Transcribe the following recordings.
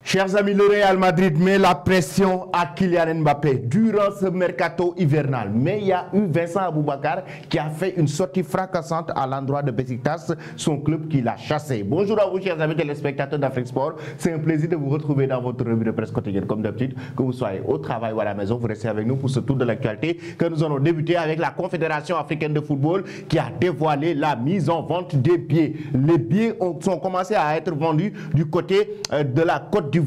Chers amis, le Real Madrid met la pression à Kylian Mbappé durant ce mercato hivernal. Mais il y a eu Vincent Aboubakar qui a fait une sortie fracassante à l'endroit de Besiktas, son club qui l'a chassé. Bonjour à vous, chers amis téléspectateurs d'Afrique Sport. C'est un plaisir de vous retrouver dans votre revue de presse quotidienne. Comme d'habitude, que vous soyez au travail ou à la maison, vous restez avec nous pour ce tour de l'actualité que nous allons débuter avec la Confédération africaine de football qui a dévoilé la mise en vente des billets. Les billets sont commencés à être vendus du côté de la Côte d'Ivoire.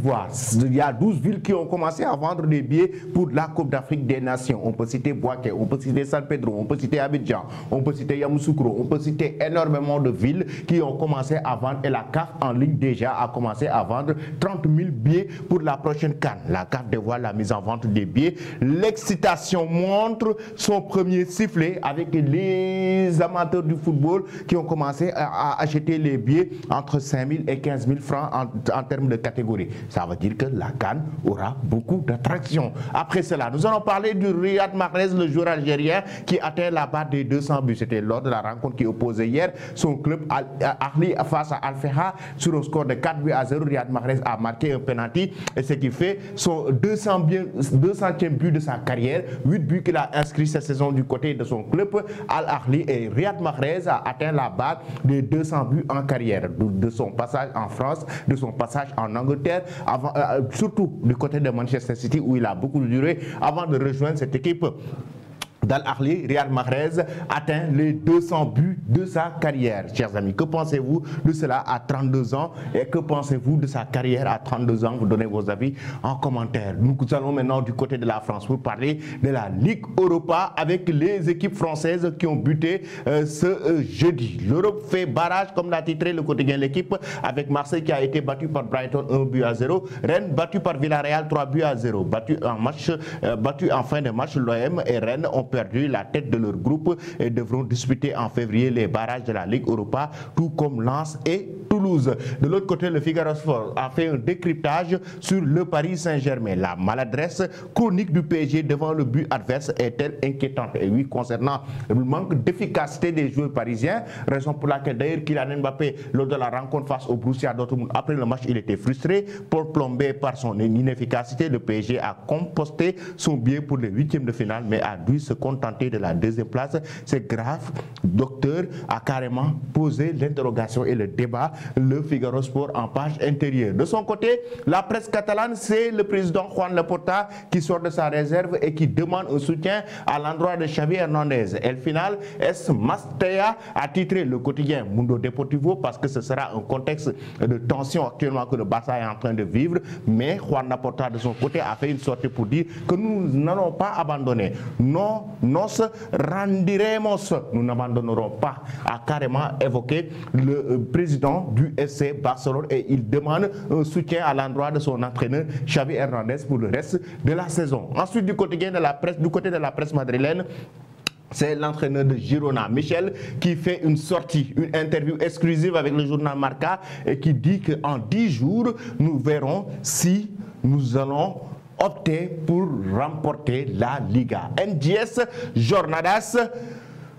Il y a 12 villes qui ont commencé à vendre des billets pour la Coupe d'Afrique des Nations. On peut citer Bouaké, on peut citer San Pedro, on peut citer Abidjan, on peut citer Yamoussoukro, on peut citer énormément de villes qui ont commencé à vendre, et la CAF en ligne déjà a commencé à vendre 30 000 billets pour la prochaine CAN. La CAF dévoile la mise en vente des billets. L'excitation montre son premier sifflet avec les amateurs du football qui ont commencé à acheter les billets entre 5 000 et 15 000 francs en termes de catégorie. Ça veut dire que la CAN aura beaucoup d'attractions. Après cela, nous allons parler du Riyad Mahrez, le joueur algérien qui atteint la barre des 200 buts. C'était lors de la rencontre qui opposait hier son club Ahli face à Al-Fehha sur un score de 4 buts à 0. Riyad Mahrez a marqué un penalty et ce qui fait son 200e but de sa carrière. 8 buts qu'il a inscrits cette saison du côté de son club Al-Ahli, et Riyad Mahrez a atteint la barre des 200 buts en carrière de son passage en France, de son passage en Angleterre, surtout du côté de Manchester City où il a beaucoup duré avant de rejoindre cette équipe d'Al-Ahli. Riyad Mahrez atteint les 200 buts de sa carrière. Chers amis, que pensez-vous de cela à 32 ans et que pensez-vous de sa carrière à 32 ans? Vous donnez vos avis en commentaire. Nous allons maintenant du côté de la France pour parler de la Ligue Europa avec les équipes françaises qui ont buté ce jeudi. L'Europe fait barrage, comme l'a titré le quotidien L'équipe, avec Marseille qui a été battu par Brighton 1 but à 0. Rennes battu par Villarreal 3 buts à 0. Battu en fin de match, l'OM et Rennes ont perdu la tête de leur groupe et devront disputer en février les barrages de la Ligue Europa, tout comme Lens et Toulouse. De l'autre côté, le Figaro Sport a fait un décryptage sur le Paris Saint-Germain. La maladresse chronique du PSG devant le but adverse est-elle inquiétante? Et oui, concernant le manque d'efficacité des joueurs parisiens, raison pour laquelle d'ailleurs Kylian Mbappé, lors de la rencontre face au Borussia Dortmund, après le match, il était frustré. Pour plomber par son inefficacité, le PSG a composté son billet pour les 8e de finale, mais a dû se contenter de la 2e place. C'est grave. Docteur a carrément posé l'interrogation et le débat. Le Figaro Sport en page intérieure. De son côté, la presse catalane, c'est le président Juan Laporta qui sort de sa réserve et qui demande un soutien à l'endroit de Xavi Hernandez. El final es Mastea, a titré le quotidien Mundo Deportivo, parce que ce sera un contexte de tension actuellement que le Barça est en train de vivre. Mais Juan Laporta, de son côté, a fait une sortie pour dire que nous n'allons pas abandonner. Non, nos rendiremos, nous n'abandonnerons pas, a carrément évoqué le président du FC Barcelone, et il demande un soutien à l'endroit de son entraîneur Xavi Hernandez pour le reste de la saison. Ensuite, du côté de la presse madrilène, c'est l'entraîneur de Girona, Michel, qui fait une sortie, une interview exclusive avec le journal Marca, et qui dit qu'en 10 jours, nous verrons si nous allons opter pour remporter la Liga. En 10 jornadas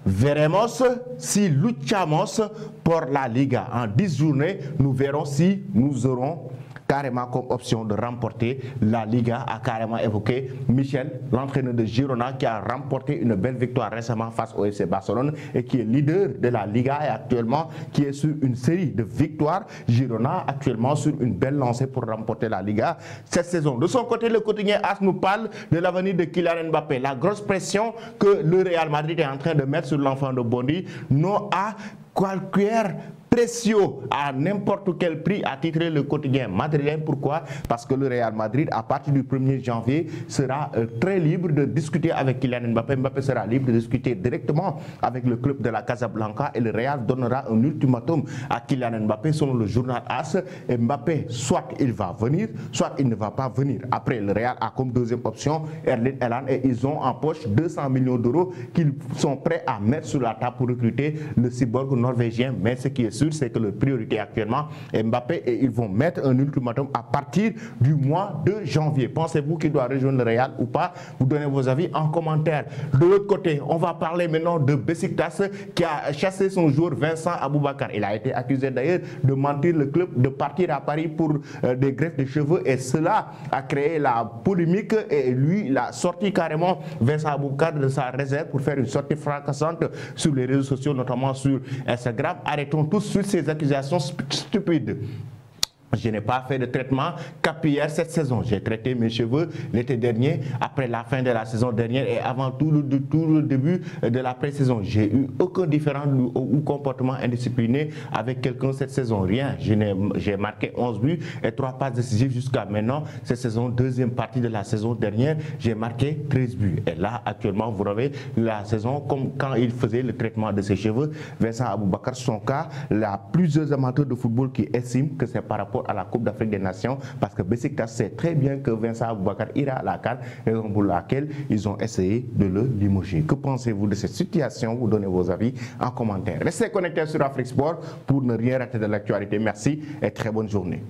veremos si luchamos por la Liga. En 10 journées, nous verrons si nous aurons carrément comme option de remporter la Liga, a carrément évoqué Michel, l'entraîneur de Girona, qui a remporté une belle victoire récemment face au FC Barcelone et qui est leader de la Liga et actuellement qui est sur une série de victoires. Girona actuellement sur une belle lancée pour remporter la Liga cette saison. De son côté, le quotidien AS nous parle de l'avenir de Kylian Mbappé. La grosse pression que le Real Madrid est en train de mettre sur l'enfant de Bondy, non à cualquier précieux à n'importe quel prix, a titré le quotidien madrilène. Pourquoi? Parce que le Real Madrid, à partir du 1er janvier, sera très libre de discuter avec Kylian Mbappé. Mbappé sera libre de discuter directement avec le club de la Casablanca et le Real donnera un ultimatum à Kylian Mbappé selon le journal AS. Mbappé, soit il va venir, soit il ne va pas venir. Après, le Real a comme deuxième option Erling Haaland et ils ont en poche 200 millions d'euros qu'ils sont prêts à mettre sur la table pour recruter le cyborg Norvégiens, mais ce qui est sûr, c'est que leur priorité actuellement est Mbappé et ils vont mettre un ultimatum à partir du mois de janvier. Pensez-vous qu'il doit rejoindre le Real ou pas? Vous donnez vos avis en commentaire. De l'autre côté, on va parler maintenant de Besiktas qui a chassé son joueur Vincent Aboubakar. Il a été accusé d'ailleurs de mentir le club, de partir à Paris pour des greffes de cheveux et cela a créé la polémique et lui, il a sorti carrément Vincent Aboubakar de sa réserve pour faire une sortie fracassante sur les réseaux sociaux, notamment sur Instagram. Arrêtons tout de suite ces accusations stupides. Je n'ai pas fait de traitement capillaire cette saison. J'ai traité mes cheveux l'été dernier, après la fin de la saison dernière et avant tout le début de la pré-saison. J'ai eu aucun différent ou comportement indiscipliné avec quelqu'un cette saison. Rien. J'ai marqué 11 buts et 3 passes décisives jusqu'à maintenant. Cette saison, deuxième partie de la saison dernière, j'ai marqué 13 buts. Et là, actuellement, vous avez la saison comme quand il faisait le traitement de ses cheveux. Vincent Aboubakar, son cas, il y a plusieurs amateurs de football qui estiment que c'est par rapport à la Coupe d'Afrique des Nations parce que Besiktas sait très bien que Vincent Aboubakar ira à la CAN, raison pour laquelle ils ont essayé de le limoger. Que pensez-vous de cette situation? Vous donnez vos avis en commentaire. Restez connectés sur Afrique Sport pour ne rien rater de l'actualité. Merci et très bonne journée.